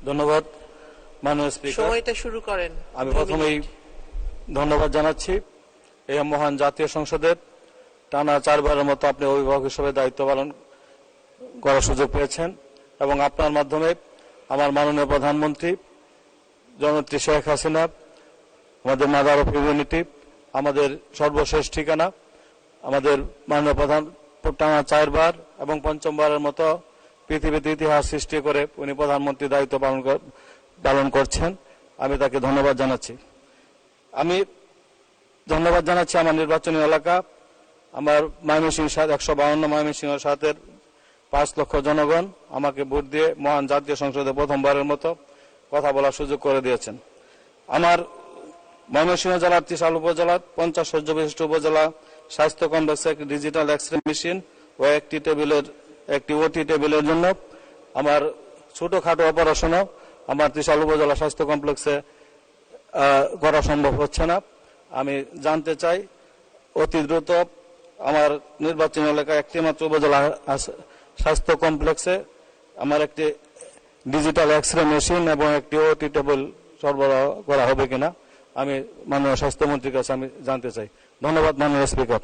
ধন্যবাদ মাননীয় স্পিকার। সময়টা শুরু করেন। আমি প্রথমেই ধন্যবাদ জানাচ্ছি এই মহান জাতীয় সংসদের টানা 4 বারের মতো আপনি অভিভাবক হিসেবে দায়িত্ব পালন করার সুযোগ পেয়েছেন এবং আপনার মাধ্যমে আমার মাননীয় প্রধানমন্ত্রী জননেত্রী শেখ হাসিনা, আমাদের মাদার অফ ইউনিটি, আমাদের সর্বশেষ ঠিকানা, আমাদের মাননীয় প্রধান টানা 4 বার এবং 5ম বারের মতো পৃথিবীতে ইতিহাস সৃষ্টি করে উনি প্রধানমন্ত্রী দায়িত্ব পালন করছেন। আমি তাকে ধন্যবাদ জানাচ্ছি। আমি ধন্যবাদ জানাচ্ছি আমার নির্বাচনী এলাকা, আমার ময়মনসিংহ 152 ময়মনসিংহ 7-এর 5 লক্ষ জনগণ আমাকে ভোট দিয়ে মহান জাতীয় সংসদে প্রথমবারের মতো কথা বলার সুযোগ করে দিয়েছেন। আমার ময়মনসিংহ জেলার 3 উপজেলার 50 শয্য বিশিষ্ট উপজেলা স্বাস্থ্য কমপ্লেক্সে একটি ডিজিটাল এক্স-রে মেশিন ও একটি ওটি টেবিলের জন্য আমার ছোটখাটো অপারেশনও আমার 3 উপজেলা স্বাস্থ্য কমপ্লেক্সে করা সম্ভব হচ্ছে না। আমি জানতে চাই অতি দ্রুত আমার নির্বাচনী এলাকায় একটি মাত্র উপজেলা স্বাস্থ্য কমপ্লেক্সে আমার একটি ডিজিটাল এক্স-রে মেশিন এবং একটি ওটি টেবিল সরবরাহ করা হবে কিনা আমি মাননীয় স্বাস্থ্যমন্ত্রীর কাছে আমি জানতে চাই। ধন্যবাদ মাননীয় স্পিকার।